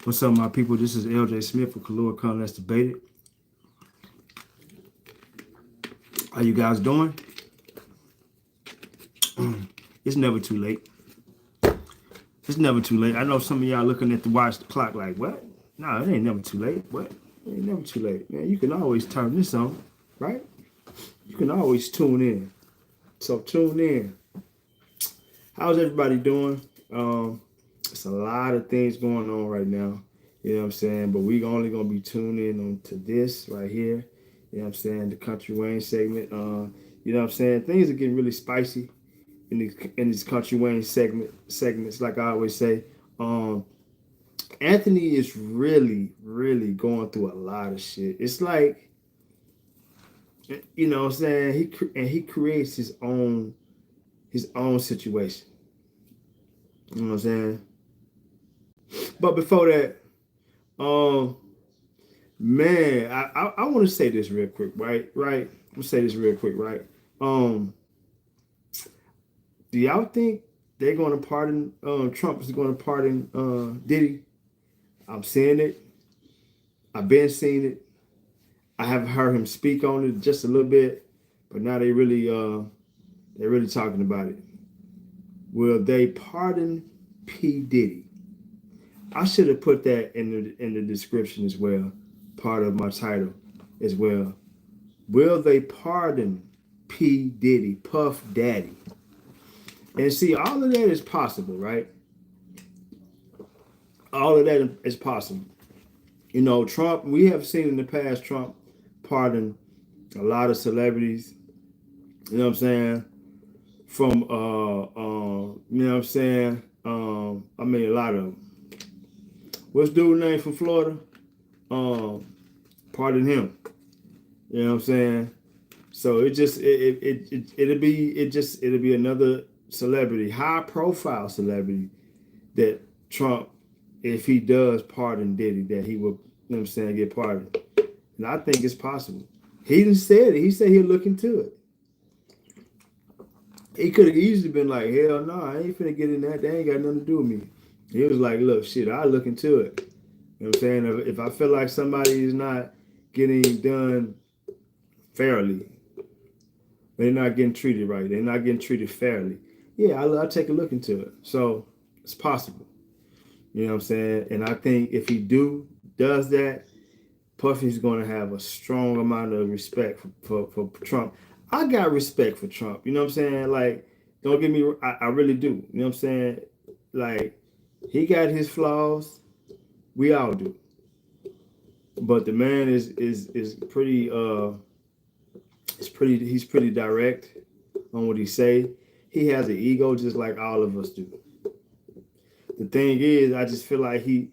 What's up, my people? This is LJ Smith with Kalua Khan. Let's debate it. How you guys doing? It's never too late. It's never too late. I know some of y'all looking at the watch, the clock, like, what? No, it ain't never too late. What? It ain't never too late, man. You can always turn this on, right? You can always tune in. So tune in. How's everybody doing? It's a lot of things going on right now. You know what I'm saying? But we only gonna be tuning in on to this right here. You know what I'm saying? The Kountry Wayne segment. You know what I'm saying? Things are getting really spicy in these Kountry Wayne segments, like I always say. Anthony is really, really going through a lot of shit. It's like, you know what I'm saying? He creates his own situation. You know what I'm saying? But before that, man, I want to say this real quick, right? I'm gonna say this real quick, right? Do y'all think they're going to pardon Trump is going to pardon Diddy? I'm seeing it. I've been seeing it. I have heard him speak on it just a little bit, but now they're really talking about it. Will they pardon P. Diddy? I should have put that in the description as well, part of my title as well. Will they pardon P. Diddy, Puff Daddy? And see, all of that is possible, right? All of that is possible. You know, Trump, we have seen in the past Trump pardon a lot of celebrities, you know what I'm saying? From, you know what I'm saying? I mean, a lot of them. What's dude's name from Florida? Pardon him. You know what I'm saying? So it'll be another celebrity, high profile celebrity that Trump, if he does pardon Diddy, that he will, you know what I'm saying, get pardoned. And I think it's possible. He didn't say it. He said he'll look into it. He could have easily been like, hell no, I ain't finna get in that. They ain't got nothing to do with me. He was like, look, shit, I'll look into it. You know what I'm saying? If I feel like somebody is not getting done fairly, they're not getting treated right, they're not getting treated fairly, yeah, I'll take a look into it. So it's possible. You know what I'm saying? And I think if he does that, Puffy's going to have a strong amount of respect for Trump. I got respect for Trump. You know what I'm saying? Like, don't get me, I really do. You know what I'm saying? Like, he got his flaws. We all do. But the man is pretty he's pretty direct on what he say. He has an ego just like all of us do. The thing is, I just feel like he's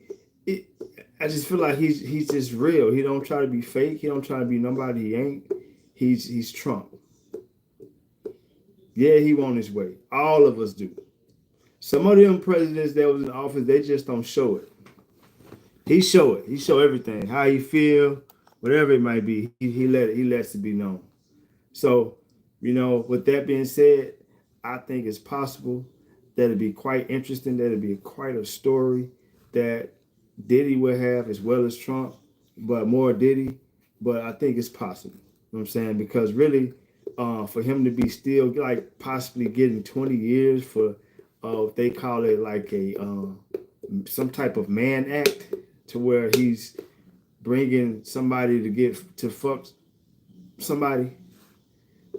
just real. He don't try to be fake. He don't try to be nobody he ain't. He's Trump. Yeah, he want his way. All of us do. Some of them presidents that was in office, they just don't show it. He show it. He show everything. How he feel, whatever it might be. He lets it be known. So, you know, with that being said, I think it's possible that it'd be quite interesting. That'd be quite a story that Diddy will have as well as Trump, but more Diddy. But I think it's possible. You know what I'm saying? Because really, for him to be still like possibly getting 20 years for, they call it like a some type of Mann Act, to where he's bringing somebody to fuck somebody.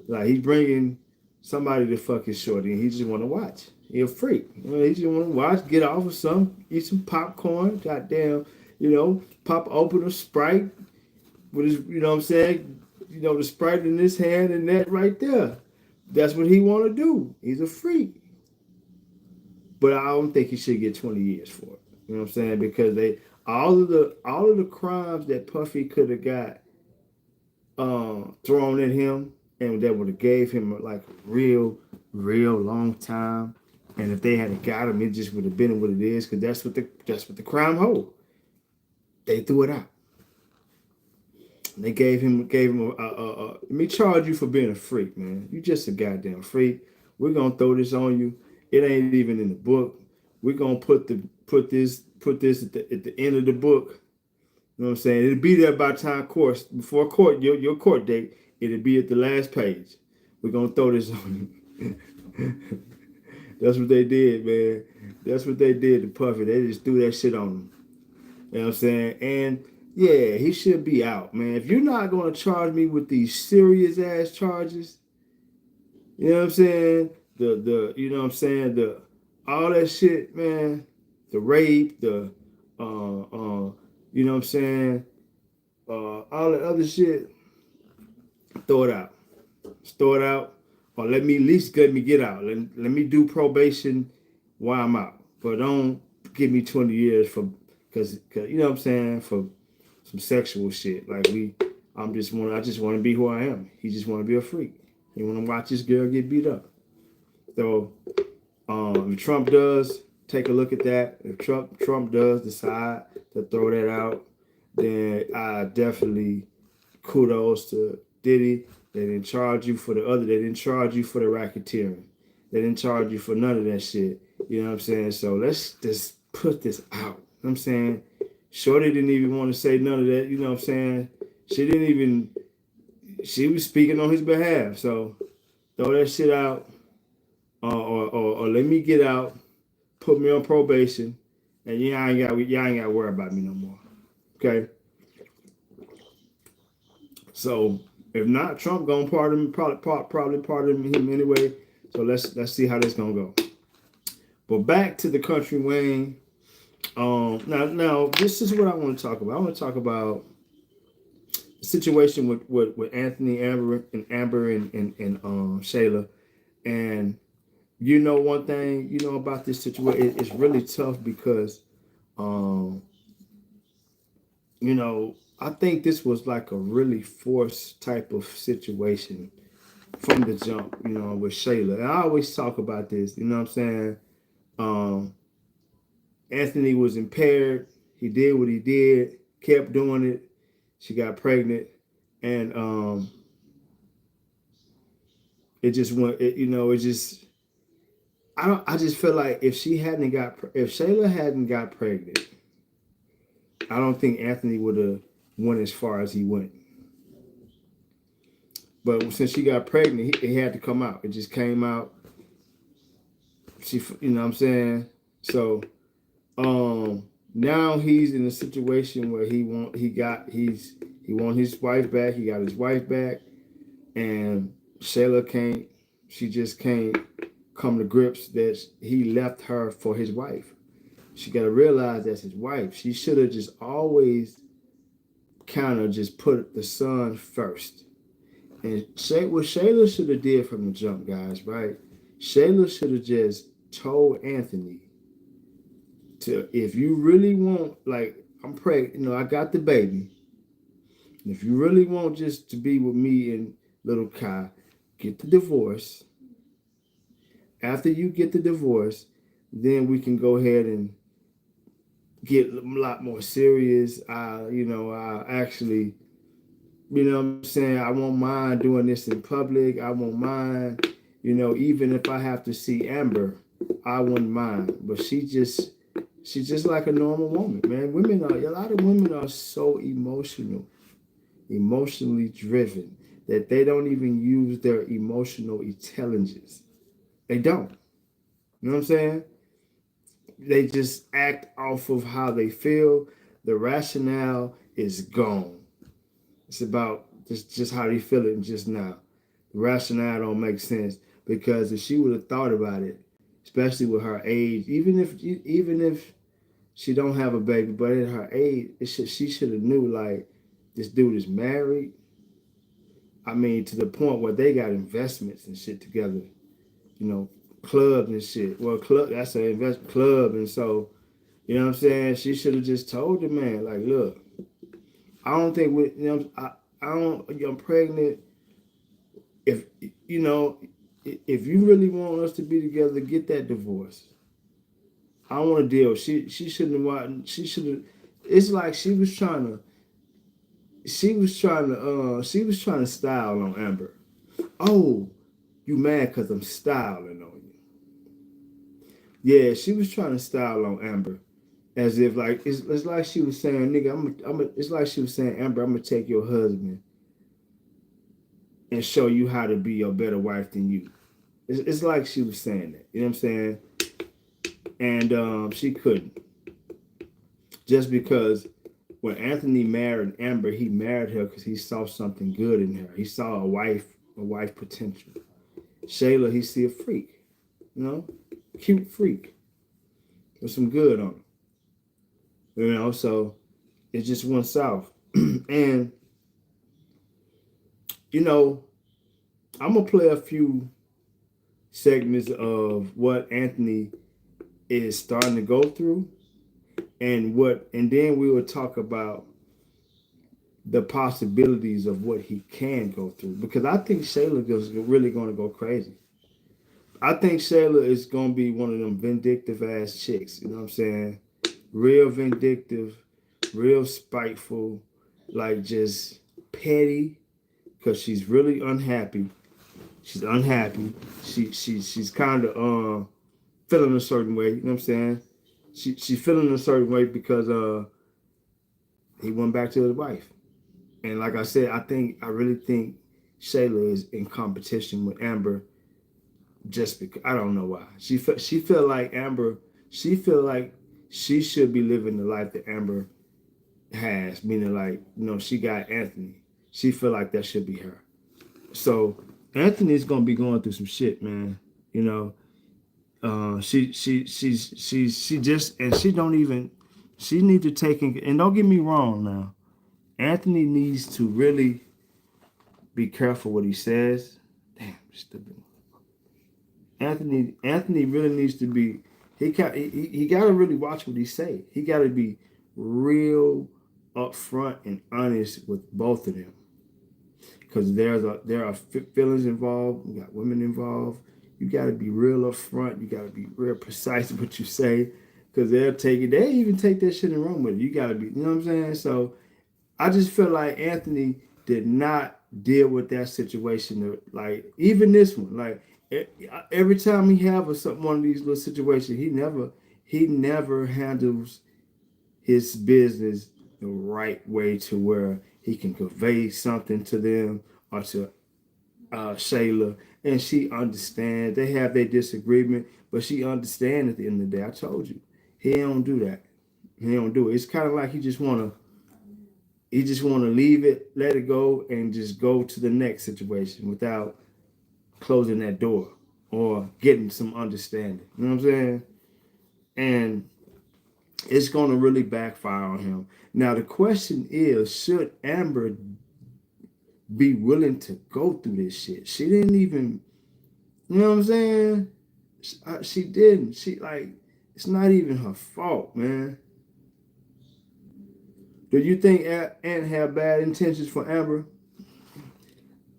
Like, he's bringing somebody to fuck his shorty, and he just want to watch. He a freak. You know, he just want to watch, get off of some, eat some popcorn, goddamn, you know, pop open a Sprite with his, you know what I'm saying, you know, the Sprite in his hand and that right there. That's what he want to do. He's a freak. But I don't think he should get 20 years for it. You know what I'm saying? Because all of the crimes that Puffy could have got thrown at him, and that would have gave him like a real long time. And if they hadn't got him, it just would have been what it is, because that's what the crime hold. They threw it out. They gave him let me charge you for being a freak, man. You just a goddamn freak. We're gonna throw this on you. It ain't even in the book. we're gonna put this at the end of the book. You know what I'm saying? It'll be there by time before court, your court date, it'll be at the last page. We're gonna throw this on you. That's what they did, man. That's what they did to Puffy. They just threw that shit on him. You know what I'm saying? And yeah, he should be out, man. If you're not gonna charge me with these serious ass charges, you know what I'm saying? The you know what I'm saying? The all that shit, man. The rape, the you know what I'm saying? All the other shit, throw it out. Just throw it out. Or at least let me get out. Let me do probation while I'm out. But don't give me 20 years cause you know what I'm saying, for some sexual shit. Like I just want to be who I am. He just want to be a freak. He want to watch this girl get beat up. So if Trump does take a look at that, if Trump does decide to throw that out, then I definitely kudos to Diddy. They didn't charge you for the other. They didn't charge you for the racketeering. They didn't charge you for none of that shit. You know what I'm saying? So let's just put this out. You know what I'm saying? Shorty didn't even want to say none of that. You know what I'm saying? She was speaking on his behalf. So throw that shit out. Or let me get out, put me on probation, and y'all ain't got to worry about me no more. Okay? So if not, Trump gonna pardon him, probably pardon him anyway. So let's see how this gonna go. But back to the Kountry Wayne. Now this is what I want to talk about. I want to talk about the situation with Anthony, Amber and SHAYLA. And you know one thing, you know about this situation, it's really tough because you know, I think this was like a really forced type of situation from the jump, you know, with SHAYLA. And I always talk about this, you know what I'm saying? Anthony was impaired. He did what he did, kept doing it. She got pregnant. And it just went, I just feel like if SHAYLA hadn't got pregnant, I don't think Anthony would have went as far as he went. But since she got pregnant, it had to come out. It just came out. You know what I'm saying? So now he's in a situation where he want his wife back. He got his wife back, and SHAYLA just can't come to grips that he left her for his wife. She got to realize that's his wife. She should have just always kind of just put the son first. And what SHAYLA should have did from the jump, guys, right? SHAYLA should have just told Anthony if you really want, like, I'm pregnant, you know, I got the baby. And if you really want just to be with me and little Kai, get the divorce. After you get the divorce, then we can go ahead and get a lot more serious. I actually, you know what I'm saying, I won't mind doing this in public. I won't mind, you know, even if I have to see Amber, I wouldn't mind. But she's just like a normal woman, man. A lot of women are so emotionally driven that they don't even use their emotional intelligence. They don't. You know what I'm saying? They just act off of how they feel. The rationale is gone. It's about just how they feel it just now. The rationale don't make sense because if she would have thought about it, especially with her age, even if she don't have a baby, but at her age, she should have knew, like, this dude is married. I mean, to the point where they got investments and shit together. You know, clubs and shit. Well, that's an investment club. And so, you know what I'm saying? She should have just told the man, like, look, I don't think I'm pregnant. If you really want us to be together, get that divorce. I don't want to deal. She shouldn't have. She should have. It's like she was trying to style on Amber. Oh, you mad because I'm styling on you. Yeah, she was trying to style on Amber, as if like it's like she was saying, "Nigga, it's like she was saying, Amber, I'm gonna take your husband and show you how to be your better wife than you." It's like she was saying that. You know what I'm saying? And she couldn't, just because when Anthony married Amber, he married her because he saw something good in her. He saw a wife potential. SHAYLA, he see a freak, you know, cute freak with some good on it, you know. So it just went south, and you know, I'm gonna play a few segments of what Anthony is starting to go through, and then we will talk about the possibilities of what he can go through, because I think SHAYLA is really going to go crazy. I think SHAYLA is going to be one of them vindictive ass chicks. You know what I'm saying? Real vindictive, real spiteful, like just petty, because she's really unhappy. She's unhappy. She's kind of feeling a certain way. You know what I'm saying? She's feeling a certain way because he went back to his wife. And like I said, I really think SHAYLA is in competition with Amber, just because I don't know why. She feel like Amber. She feel like she should be living the life that Amber has, meaning like, you know, she got Anthony. She feel like that should be her. So Anthony's gonna be going through some shit, man. You know, she just, and she don't even, she need to take in, and don't get me wrong now. Anthony needs to really be careful what he says. Damn, stupid. Anthony really needs to be. He got to really watch what he say. He got to be real upfront and honest with both of them, because there are feelings involved. You got women involved. You got to be real upfront. You got to be real precise with what you say, because they'll take it. They even take that shit and run with it. You got to be. You know what I'm saying? So I just feel like Anthony did not deal with that situation. Like even this one, like every time he have one of these little situations, he never handles his business the right way to where he can convey something to them or to SHAYLA, and she understands. They have their disagreement, but she understands at the end of the day. I told you, he don't do that. He don't do it. It's kind of like he just want to leave it, let it go, and just go to the next situation without closing that door or getting some understanding. You know what I'm saying? And it's going to really backfire on him. Now, the question is, should Amber be willing to go through this shit? She didn't even, you know what I'm saying? She didn't. She, like, it's not even her fault, man. Do you think Ant have bad intentions for Amber?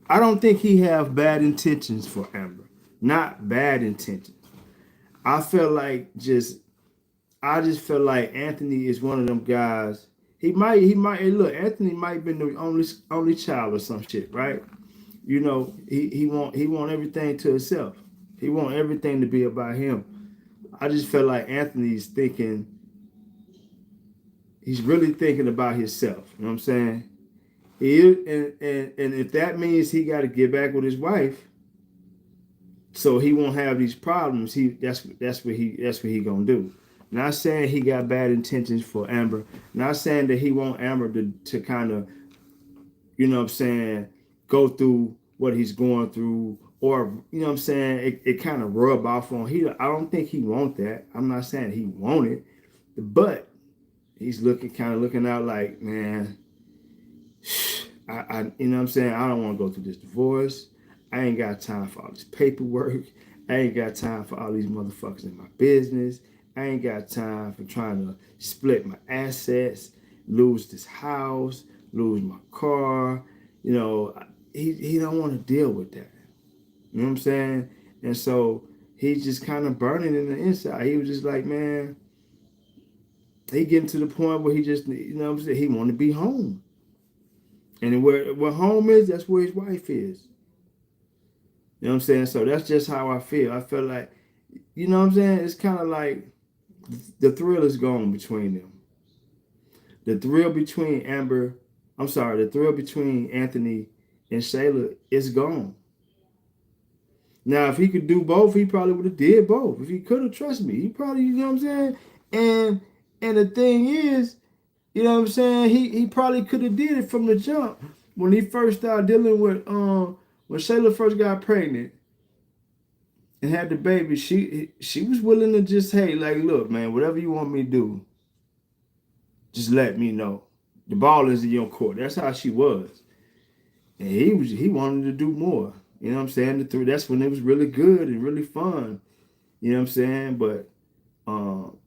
I don't think he have bad intentions for Amber. Not bad intentions. I feel like I just feel like Anthony is one of them guys. He might, look, Anthony might be the only child or some shit, right? You know, he want everything to himself. He want everything to be about him. I just feel like Anthony's thinking, he's really thinking about himself. You know what I'm saying? And if that means he got to get back with his wife, so he won't have these problems, that's what he gonna do. Not saying he got bad intentions for Amber. Not saying that he want Amber to kind of, you know what I'm saying, go through what he's going through, or you know what I'm saying, it kind of rub off on. I don't think he want that. I'm not saying he want it, but he's looking out like, man, you know what I'm saying, I don't want to go through this divorce. I ain't got time for all this paperwork. I ain't got time for all these motherfuckers in my business. I ain't got time for trying to split my assets, lose this house, lose my car. You know, he don't want to deal with that. You know what I'm saying? And so he's just kind of burning in the inside. He was just like, man, he getting to the point where he just, you know what I'm saying, he want to be home. And where home is, that's where his wife is. You know what I'm saying? So that's just how I feel. I feel like you know what I'm saying? It's kind of like the thrill is gone between them. The thrill between the thrill between Anthony and SHAYLA is gone. Now, if he could do both, he probably would have did both. If he could have, trust me, he probably, you know what I'm saying? And and the thing is, you know what I'm saying? He probably could have did it from the jump when he first started dealing with when SHAYLA first got pregnant and had the baby. She was willing to just, hey, like, look, man, whatever you want me to do, just let me know. The ball is in your court. That's how she was. And he wanted to do more. You know what I'm saying? That's when it was really good and really fun. You know what I'm saying? But um,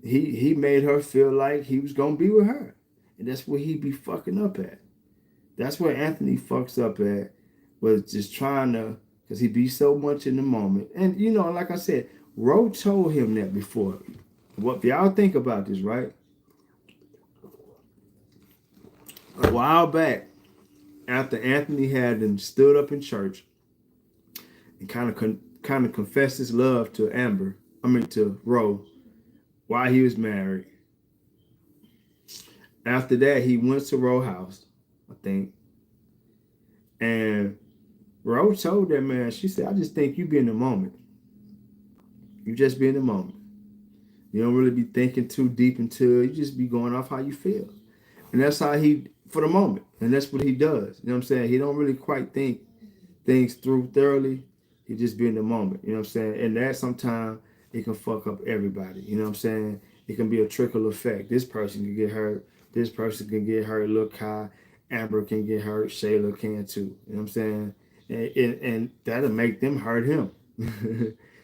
he made her feel like he was gonna be with her, and that's where he be fucking up at. That's where Anthony fucks up at, was just trying to, because he be so much in the moment. And you know, like I said, Ro told him that before. What y'all think about this, right? A while back, after Anthony had them stood up in church and kind of confessed his love to to Ro, while he was married. After that, he went to Ro house, I think, and Ro told that man, she said, I just think you be in the moment. You just be in the moment. You don't really be thinking too deep into it. You just be going off how you feel. And that's how for the moment. And that's what he does. You know what I'm saying? He don't really quite think things through thoroughly. He just be in the moment. You know what I'm saying? And that sometimes it can fuck up everybody. You know what I'm saying? It can be a trickle effect. This person can get hurt. This person can get hurt. Look how Amber can get hurt. SHAYLA can too. You know what I'm saying? And that'll make them hurt him.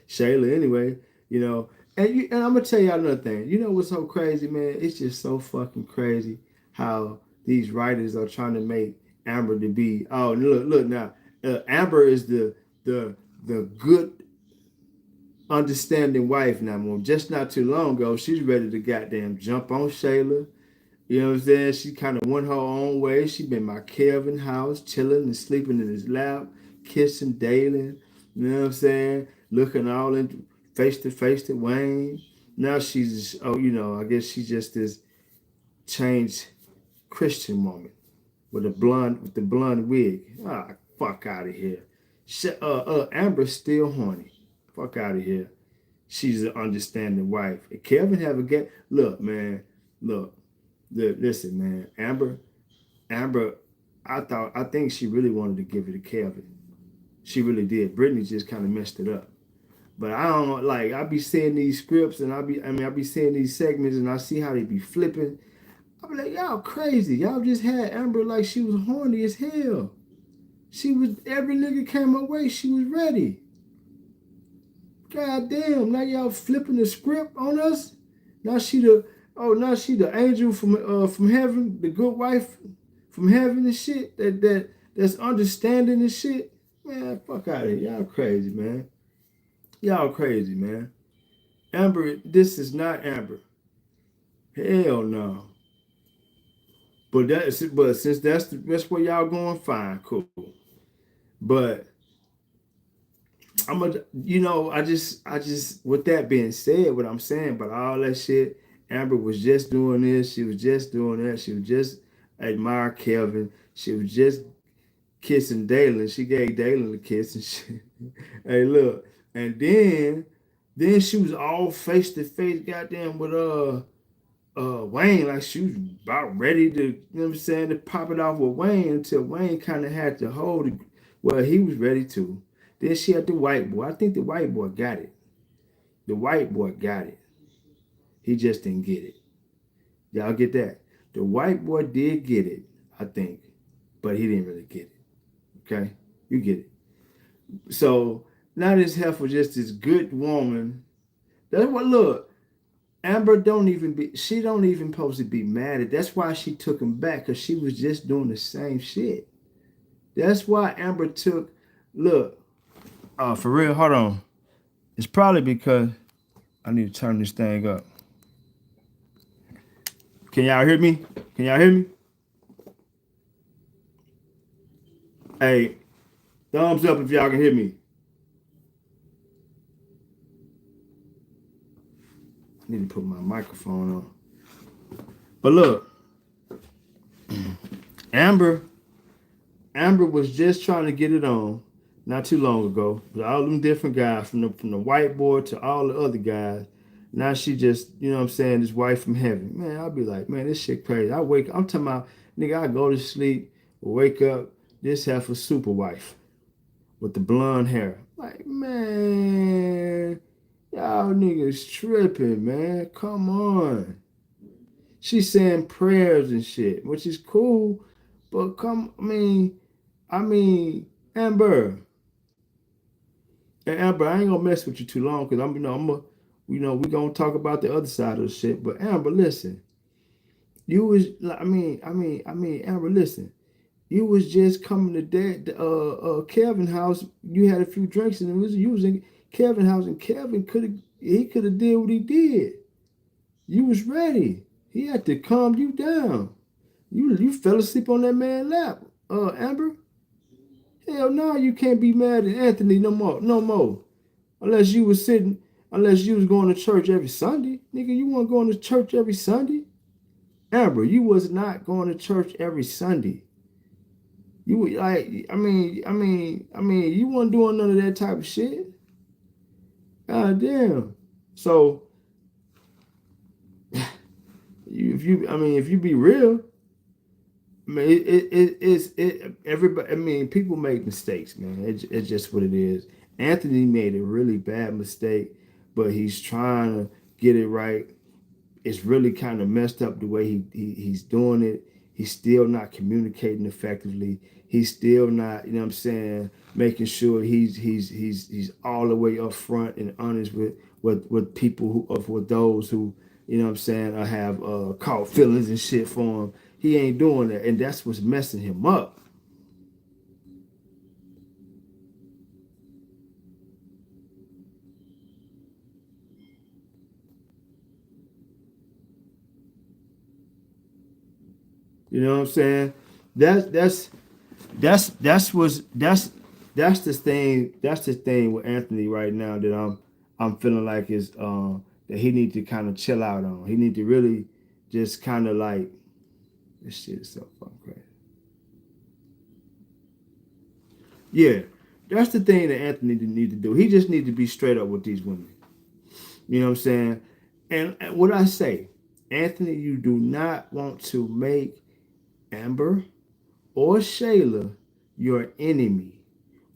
SHAYLA anyway, you know. And I'm gonna tell y'all another thing. You know what's so crazy, man? It's just so fucking crazy how these writers are trying to make Amber to be. Oh, look now. Amber is the good, understanding wife now. More just not too long ago, she's ready to goddamn jump on SHAYLA. You know what I'm saying? She kind of went her own way. She been by Kevin house, chilling and sleeping in his lap, kissing daily. You know what I'm saying? Looking all in face to face to Wayne. Now she's I guess she's just this changed Christian woman with the blonde wig. Ah, fuck out of here. Amber's still horny. Fuck out of here. She's an understanding wife. And Kevin have a get. Look, man. Look. Listen, man. Amber. I think she really wanted to give it to Kevin. She really did. Brittany just kind of messed it up. But I don't know. Like I be seeing these scripts and I be seeing these segments and I see how they be flipping. I be like, y'all crazy. Y'all just had Amber like she was horny as hell. She was, every nigga came her way, she was ready. God damn, now y'all flipping the script on us. Now she the angel from heaven, the good wife from heaven and shit. That's understanding and shit. Man, fuck out of here. Y'all crazy, man. Y'all crazy, man. Amber, this is not Amber. Hell no. But since that's where y'all going, fine, cool. But I just with that being said, what I'm saying, but all that shit, Amber was just doing this, she was just doing that, she was just admire Kelvin, she was just kissing Dalen, she gave Dalen a kiss and shit. Hey, look, and then she was all face to face, goddamn, with Wayne, like she was about ready to, you know what I'm saying, to pop it off with Wayne until Wayne kind of had to hold it. Well, he was ready to. Then she had the white boy. I think the white boy got it. The white boy got it. He just didn't get it. Y'all get that? The white boy did get it, I think, but he didn't really get it. Okay? You get it. So now this heifer just this good woman. That's what, look, Amber she don't even supposed to be mad at. That's why she took him back, because she was just doing the same shit. That's why Amber look, for real, hold on. It's probably because I need to turn this thing up. Can y'all hear me? Can y'all hear me? Hey, thumbs up if y'all can hear me. need to put my microphone on. But look, Amber was just trying to get it on not too long ago. With all them different guys, from the white boy to all the other guys. Now she just, you know what I'm saying, this wife from heaven. Man, I'll be like, man, this shit crazy. I'm talking about, nigga, I go to sleep, wake up, this half a super wife with the blonde hair. Like, man, y'all niggas tripping, man. Come on. She's saying prayers and shit, which is cool, but I mean, Amber, I ain't gonna mess with you too long because we gonna talk about the other side of the shit. But Amber, listen, you was, Amber, listen, you was just coming to Kevin house. You had a few drinks and you was in Kevin house, and Kevin could have did what he did. You was ready. He had to calm you down. You fell asleep on that man's lap, Amber. Hell no, you can't be mad at Anthony no more. Unless you was going to church every Sunday. Nigga, you weren't going to church every Sunday. Amber, you was not going to church every Sunday. You were like, you weren't doing none of that type of shit. God damn. So if you be real, everybody, people make mistakes, man. It's just what it is. Anthony made a really bad mistake, but he's trying to get it right. It's really kind of messed up the way he's doing it. He's still not communicating effectively. He's still not, you know what I'm saying, making sure he's all the way up front and honest with people with those who, you know what I'm saying, have caught feelings and shit for him. He ain't doing that, and that's what's messing him up. You know what I'm saying? That's the thing. That's the thing with Anthony right now that I'm feeling like is that he need to kind of chill out on. He need to really just kind of like, this shit is so fucking crazy. Yeah, that's the thing that Anthony need to do. He just need to be straight up with these women. You know what I'm saying? And what I say, Anthony, you do not want to make Amber or SHAYLA your enemy.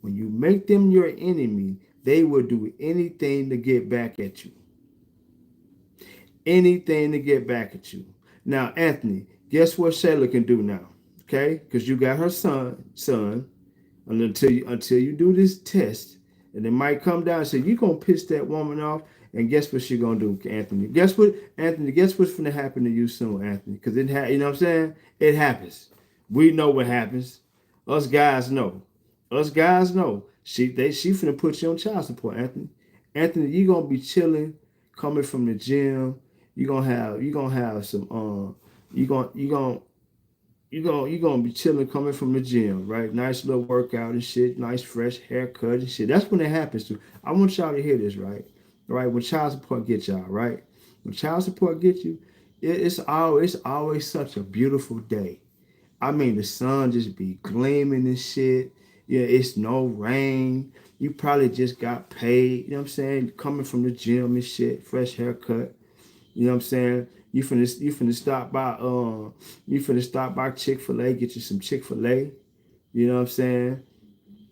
When you make them your enemy, they will do anything to get back at you. Anything to get back at you. Now, Anthony, guess what SHAYLA can do now? Okay? Because you got her son, and until you do this test, and it might come down and say, you're going to piss that woman off, and guess what she's going to do, Anthony? Guess what's going to happen to you soon, Anthony? Because you know what I'm saying? It happens. We know what happens. Us guys know. She finna put you on child support, Anthony. Anthony, you gonna be chilling, coming from the gym. You gonna have some you gonna be chilling coming from the gym, right? Nice little workout and shit, nice fresh haircut and shit. That's when it happens to. I want y'all to hear this, right? Right? When child support gets y'all, right? When child support gets you, it's always such a beautiful day. I mean, the sun just be gleaming and shit. Yeah, it's no rain. You probably just got paid. You know what I'm saying? Coming from the gym and shit, fresh haircut. You know what I'm saying? You finna stop by Chick-fil-A, get you some Chick-fil-A. You know what I'm saying?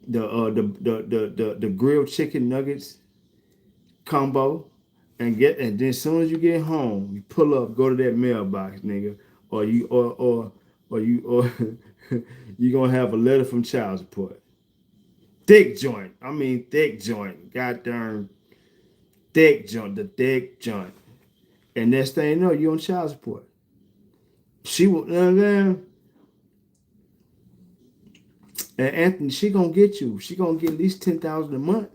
The grilled chicken nuggets combo, and then as soon as you get home, you pull up, go to that mailbox, nigga, or you gonna have a letter from child support. Thick joint. Goddamn thick joint. The thick joint. And next thing you know, you on child support. She will, you know what I'm saying? And Anthony, she gonna get you. She gonna get at least $10,000 a month.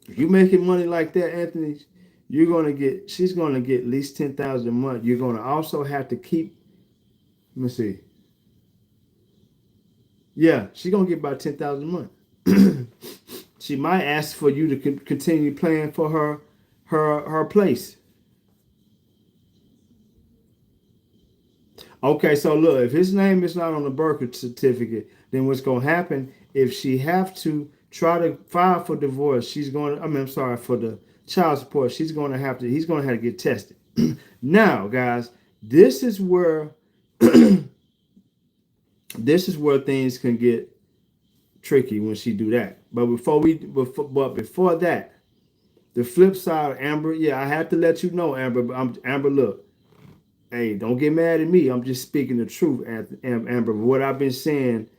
If you making money like that, Anthony, she's gonna get at least $10,000 a month. You're gonna also have to keep. Let me see. Yeah, she's gonna get about $10,000 a month. She might ask for you to continue playing for her place. Okay, so look, if his name is not on the birth certificate, then what's gonna happen if she have to try to file for divorce? She's going to, I mean, I'm sorry, for the child support. She's going to have to. He's going to have to get tested. Now, guys, this is where this is where things can get tricky when she do that. But before that, the flip side, Amber. Yeah, I have to let you know, Amber. But Amber. Look, hey, don't get mad at me. I'm just speaking the truth, Amber. What I've been saying,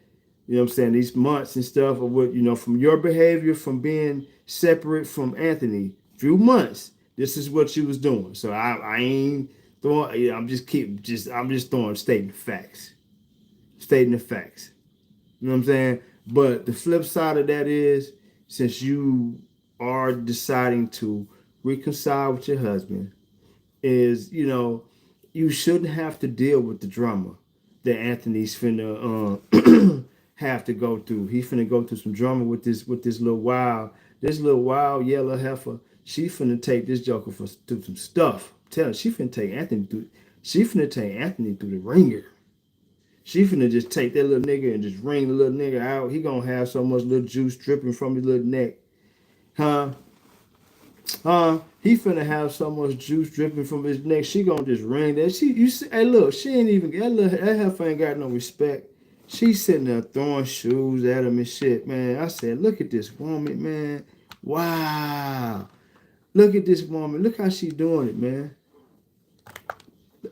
you know what I'm saying, these months and stuff, or what, you know, from your behavior, from being separate from Anthony, few months, this is what you was doing. So I ain't throwing, I'm just throwing, stating facts. Stating the facts. You know what I'm saying? But the flip side of that is, since you are deciding to reconcile with your husband, is, you know, you shouldn't have to deal with the drama that Anthony's finna have to go through. He's finna go through some drama with this this little wild yellow heifer. She finna take this joker through some stuff. Tell her, she finna take Anthony through the ringer. She finna just take that little nigga and just wring the little nigga out. He gonna have so much little juice dripping from his little neck. Huh? He finna have so much juice dripping from his neck. She gonna just ring that. Hey, look, she ain't even, that heifer ain't got no respect. She's sitting there throwing shoes at him and shit, man. I said, look at this woman, man. Wow. Look at this woman. Look how she doing it, man.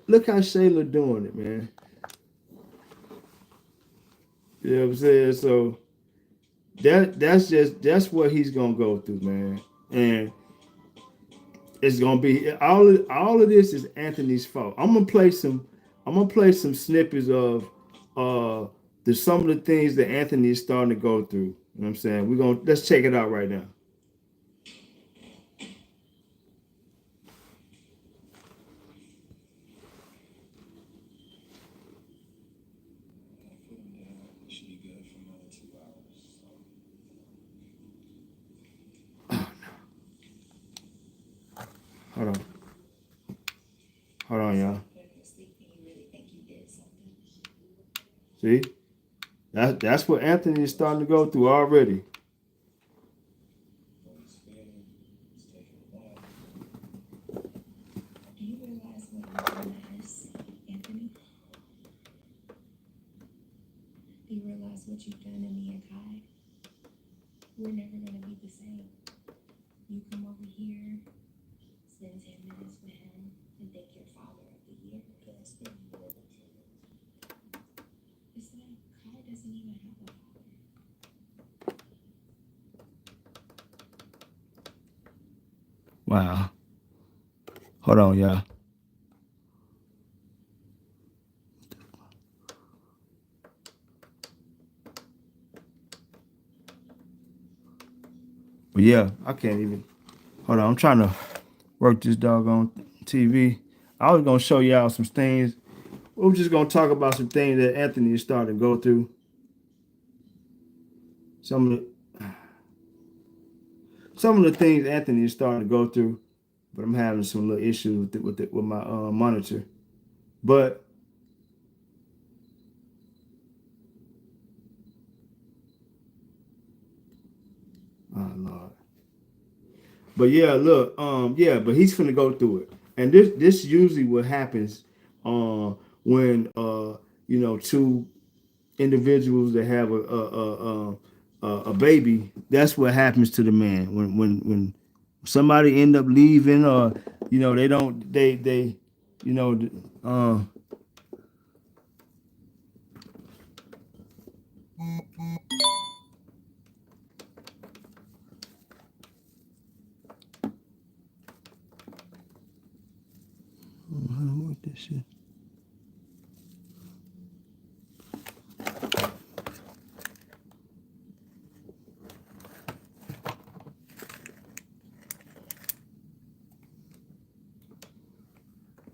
Look how SHAYLA doing it, man. You know what I'm saying? So that's what he's gonna go through, man. And it's gonna be all of this is Anthony's fault. I'm gonna play some snippets of some of the things that Anthony is starting to go through. You know what I'm saying? Let's check it out right now. Hold on. Hold on, y'all. See? That's what Anthony is starting to go through already. Do you realize what you've done to us, Anthony? Do you realize what you've done to me and Kai? We're never gonna be the same. You come over here, spend 10 minutes with him, and think you're father of the year. It's like Kai doesn't even have a father. Wow. Hold on, y'all. But yeah, I can't even. Hold on, I'm trying to work this doggone TV. I was gonna show y'all some things. We're just gonna talk about some things that Anthony is starting to go through. Some of the things Anthony is starting to go through, but I'm having some little issues with my monitor. But oh Lord. But yeah, look, yeah, but he's finna go through it. And this usually what happens when you know, two individuals that have a baby. That's what happens to the man when somebody end up leaving, or you know, they you know what this shit.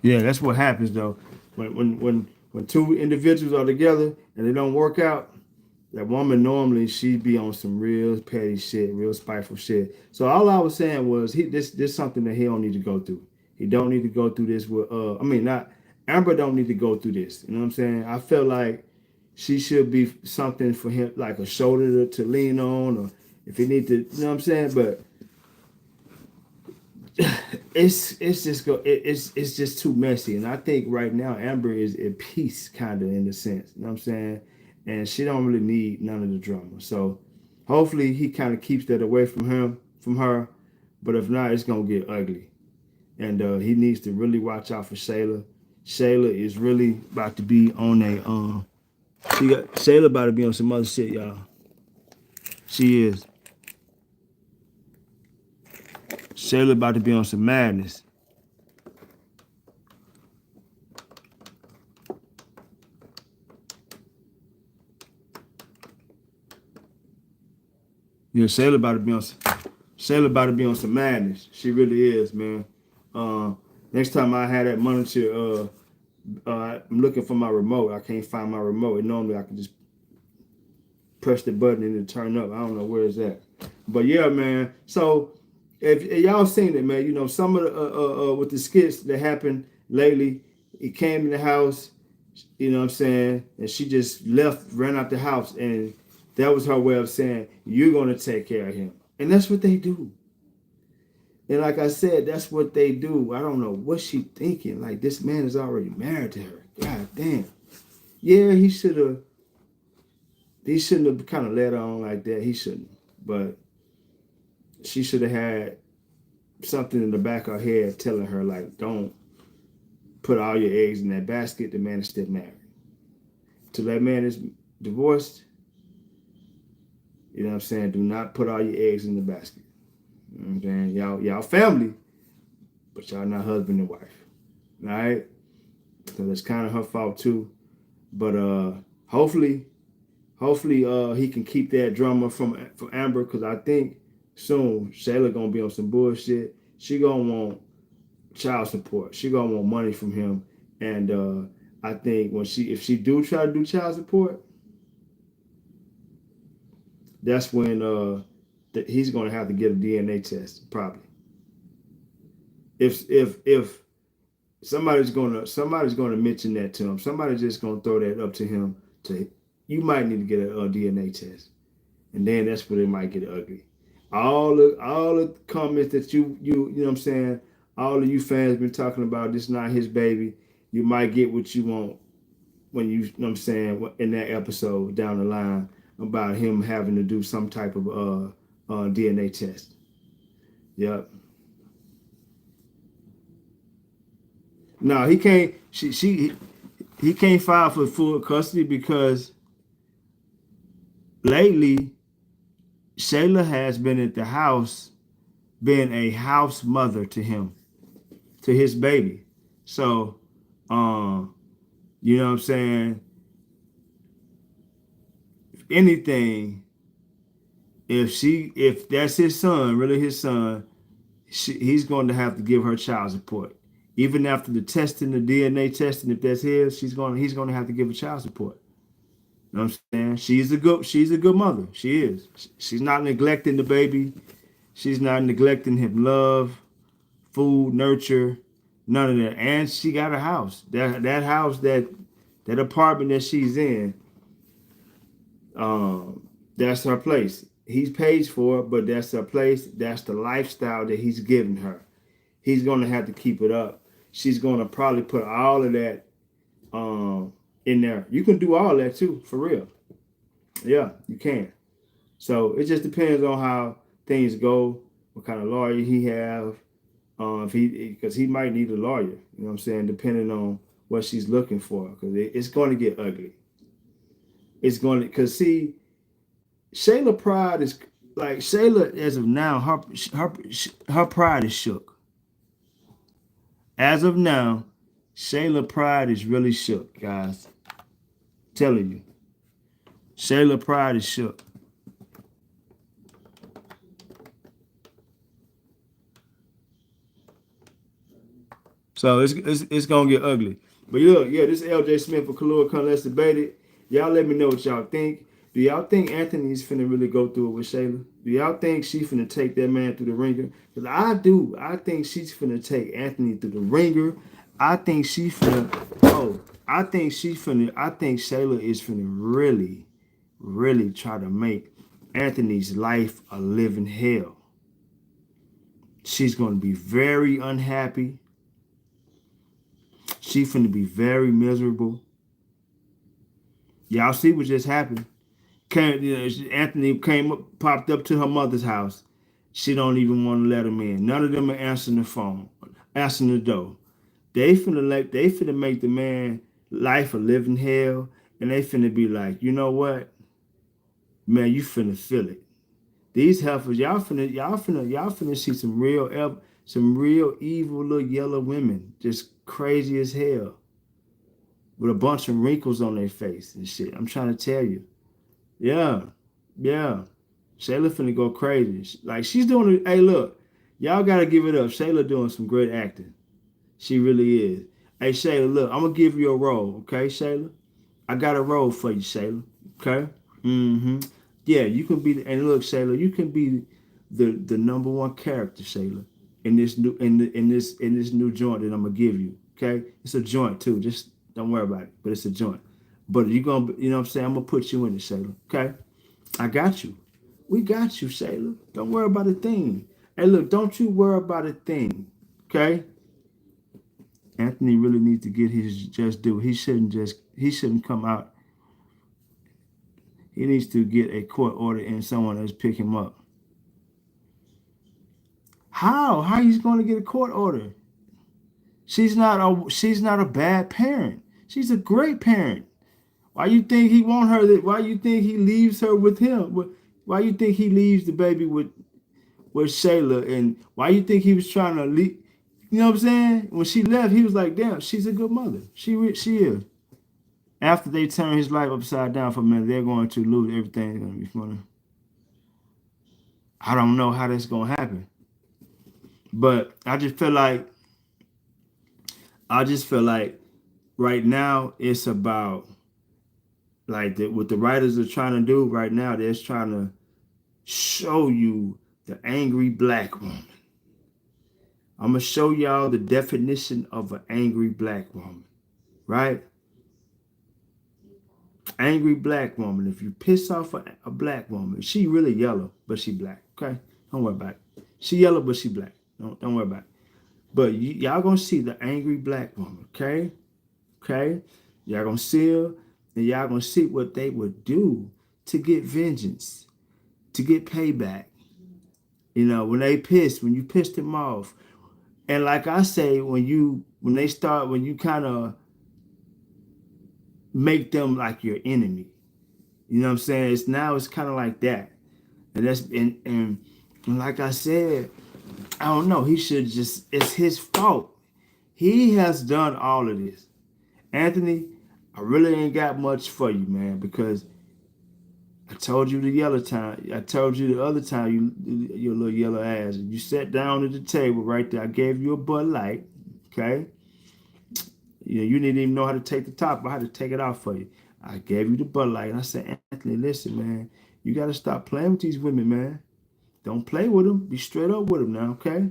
Yeah, that's what happens though. When two individuals are together and they don't work out, That woman normally she'd be on some real petty shit, real spiteful shit. So all I was saying was this something that he don't need to go through. He don't need to go through this with I mean not Amber don't need to go through this. You know what I'm saying? I feel like she should be something for him, like a shoulder to lean on, or if he need to, you know what I'm saying? But it's just too messy, and I think right now Amber is at peace, kind of in a sense. You know what I'm saying? And she don't really need none of the drama. So hopefully he kind of keeps that away from her. But if not, it's gonna get ugly, and he needs to really watch out for SHAYLA. SHAYLA is really about to be on a SHAYLA about to be on some other shit, y'all. She is. SHAYLA about to be on some madness. Yeah, SHAYLA about to be on some madness. She really is, man. Next time I had that monitor, I'm looking for my remote. I can't find my remote. And normally I can just press the button and it turn up. I don't know where it's at. But yeah, man. So if y'all seen it, man, you know, some of the with the skits that happened lately, he came in the house, you know what I'm saying, and she just ran out the house, and that was her way of saying, you're gonna take care of him. And that's what they do. And like I said, that's what they do. I don't know what she thinking. Like, this man is already married to her. God damn. Yeah, he shouldn't have kind of let her on like that. He shouldn't. But she should have had something in the back of her head telling her, like, don't put all your eggs in that basket. The man is still married. Till that man is divorced, you know what I'm saying? Do not put all your eggs in the basket. You know what I'm saying? Y'all family, but y'all not husband and wife. All right? So that's kind of her fault too. But hopefully he can keep that drama from Amber, because I think soon SHAYLA gonna be on some bullshit. She gonna want child support. She gonna want money from him. And I think if she do try to do child support, that's when he's gonna have to get a DNA test, probably. If somebody's gonna mention that to him, somebody's just gonna throw that up to him. You might need to get a DNA test, and then that's where it might get ugly. All the comments that you know what I'm saying, all of you fans been talking about, this not his baby. You might get what you want when you know what I'm saying, in that episode down the line about him having to do some type of DNA test. Yep. No, he can't. He can't file for full custody because lately SHAYLA has been at the house, being a house mother to him, to his baby. So, you know what I'm saying? If anything, if that's his son, really his son, he's going to have to give her child support. Even after the testing, the DNA testing, if that's his, he's going to have to give her child support. You know what I'm saying? She's a good mother. She is. She's not neglecting the baby. She's not neglecting him love, food, nurture, none of that. And she got a house. That house, that apartment that she's in, that's her place. He pays for it, but that's her place. That's the lifestyle that he's giving her. He's going to have to keep it up. She's going to probably put all of that in there. You can do all that too, for real. Yeah, you can. So it just depends on how things go, what kind of lawyer he have, because he might need a lawyer. You know what I'm saying? Depending on what she's looking for, because it's going to get ugly. It's going to, because see, SHAYLA pride is like, SHAYLA as of now, her pride is shook. As of now, SHAYLA pride is really shook, guys. I'm telling you. SHAYLA pride is shook. So it's gonna get ugly. But look, yeah, this is LJ Smith for Kalua Come Let's Debate It. Y'all let me know what y'all think. Do y'all think Anthony's finna really go through it with SHAYLA? Do y'all think she's finna take that man through the ringer? Because I do. I think she's finna take Anthony through the ringer. I think she finna. Oh, I think SHAYLA is finna really, really try to make Anthony's life a living hell. She's gonna be very unhappy. She's finna be very miserable. Y'all see what just happened? Anthony popped up to her mother's house. She don't even want to let him in. None of them are answering the phone, answering the door. They finna make the man life a living hell, and they finna be like, you know what, man, you finna feel it. These heifers, y'all finna see some real evil little yellow women, just crazy as hell, with a bunch of wrinkles on their face and shit. I'm trying to tell you. Yeah, yeah. SHAYLA finna go crazy. Like she's doing it. Hey, look, y'all gotta give it up. SHAYLA doing some great acting. She really is. Hey, SHAYLA, look, I'm gonna give you a role, okay, SHAYLA? I got a role for you, SHAYLA. Okay? Mm-hmm. Yeah, you can be. And look, SHAYLA, you can be the number one character, SHAYLA, in this new joint that I'm gonna give you. Okay? It's a joint too. Just don't worry about it. But it's a joint. But you know what I'm saying? I'm gonna put you in it, SHAYLA. Okay? I got you. We got you, SHAYLA. Don't worry about a thing. Hey, look, don't you worry about a thing. Okay? Anthony really needs to get his just due. He shouldn't come out. He needs to get a court order and someone else pick him up. How? How he's going to get a court order? She's not a bad parent. She's a great parent. Why you think he want her? Why you think he leaves her with him? Why you think he leaves the baby with SHAYLA? And why you think he was trying to leave? You know what I'm saying? When she left, he was like, "Damn, she's a good mother. She is." After they turn his life upside down for a minute, they're going to lose everything. It's gonna be funny. I don't know how that's gonna happen, but I just feel like right now it's about like what the writers are trying to do right now. They're trying to show you the angry black woman. I'm gonna show y'all the definition of an angry black woman, right? Angry black woman. If you piss off a black woman, she really yellow, but she black. Okay, don't worry about it. She yellow, but she black. Don't worry about it. But y'all gonna see the angry black woman. Okay, okay. Y'all gonna see her, and y'all gonna see what they would do to get vengeance, to get payback. You know, when you pissed them off, and like I say, when you kind of make them like your enemy. You know what I'm saying? It's kind of like that. And and like I said, I don't know, it's his fault. He has done all of this. Anthony, I really ain't got much for you, man, because I told you the other time, your little yellow ass, you sat down at the table right there. I gave you a Bud Light, okay? You know, you didn't even know how to take the top. I had to take it off for you. I gave you the Bud Light, and I said, Anthony, listen, man, you got to stop playing with these women, man. Don't play with them. Be straight up with them now, okay?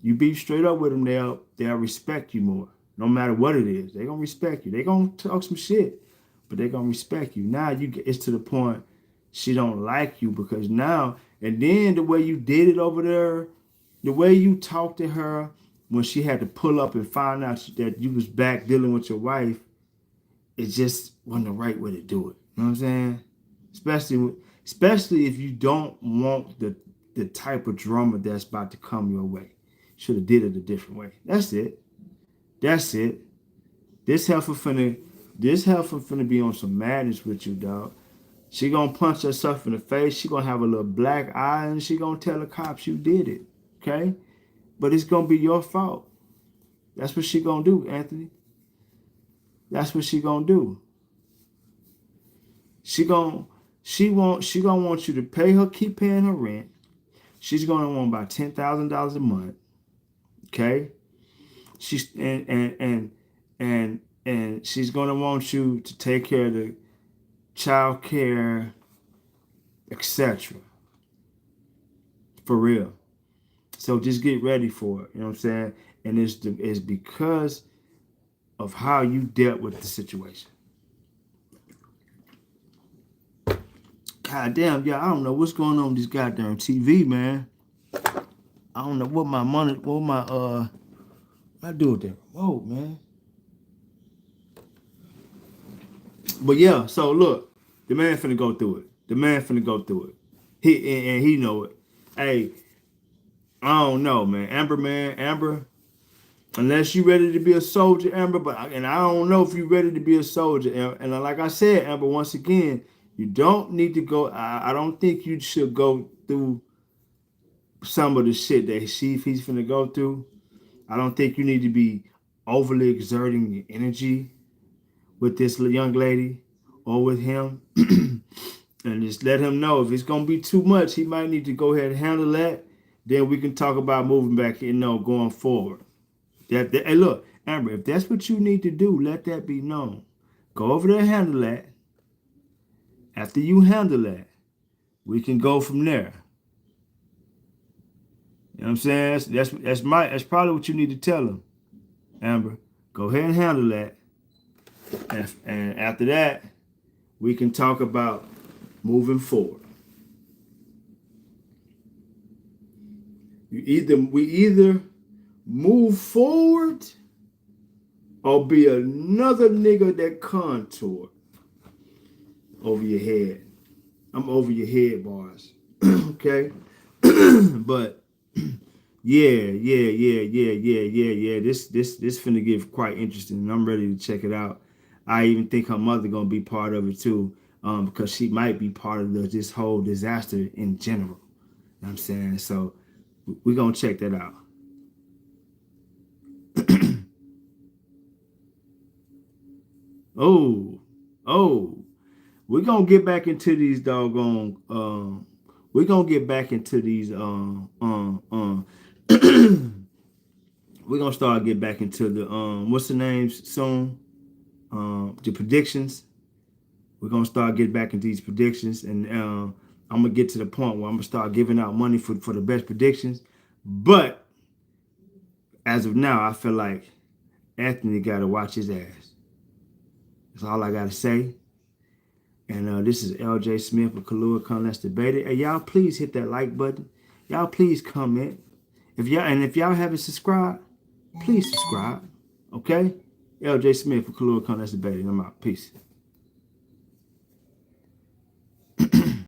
You be straight up with them, they'll respect you more. No matter what it is, they gonna respect you. They gonna talk some shit, but they gonna respect you. Now it's to the point she don't like you because now, and then the way you did it over there, the way you talked to her when she had to pull up and find out that you was back dealing with your wife, it just wasn't the right way to do it. You know what I'm saying? Especially if you don't want the type of drama that's about to come your way. Should have did it a different way. That's it. That's it. This heifer finna be on some madness with you, dog. She gonna punch herself in the face. She gonna have a little black eye, and she gonna tell the cops you did it. Okay? But it's gonna be your fault. That's what she gonna do, Anthony. That's what she gonna do. She gonna want you to keep paying her rent. She's gonna want about $10,000 a month. Okay? She's and she's gonna want you to take care of the child care, etc. For real. So just get ready for it. You know what I'm saying? And it's because of how you dealt with the situation. God damn, yeah, I don't know what's going on with this goddamn TV, man. I don't know what my money, what I do with that remote, man. But yeah, so look, the man finna go through it. The man finna go through it. He know it. Hey, I don't know, man. Amber, unless you ready to be a soldier, Amber, and I don't know if you ready to be a soldier. And like I said, Amber, once again, you don't need to go. I don't think you should go through some of the shit that he's finna go through. I don't think you need to be overly exerting your energy with this young lady or with him. And just let him know if it's gonna be too much, he might need to go ahead and handle that. Then we can talk about moving back, going forward. Hey, look, Amber, if that's what you need to do, let that be known. Go over there and handle that. After you handle that, we can go from there. You know what I'm saying? That's probably what you need to tell him, Amber. Go ahead and handle that. And after that, we can talk about moving forward. We either move forward or be another nigga that contour over your head. I'm over your head, boys. Okay? But yeah. This finna get quite interesting, and I'm ready to check it out. I even think her mother gonna be part of it too, because she might be part of this whole disaster in general. You know what I'm saying? So we're gonna check that out. We're gonna get back into these doggone we're gonna get back into these we're gonna start get back into the what's the names soon? The predictions. We're gonna start getting back into these predictions, and I'm gonna get to the point where I'm gonna start giving out money for the best predictions. But as of now, I feel like Anthony gotta watch his ass. That's all I gotta say. And this is LJ Smith with Kahlua Come Let's Debate It. Hey, y'all please hit that like button. Y'all please comment. If y'all haven't subscribed, please subscribe. Okay? LJ Smith with Kahlua Come Let's Debate It. I'm out. Peace.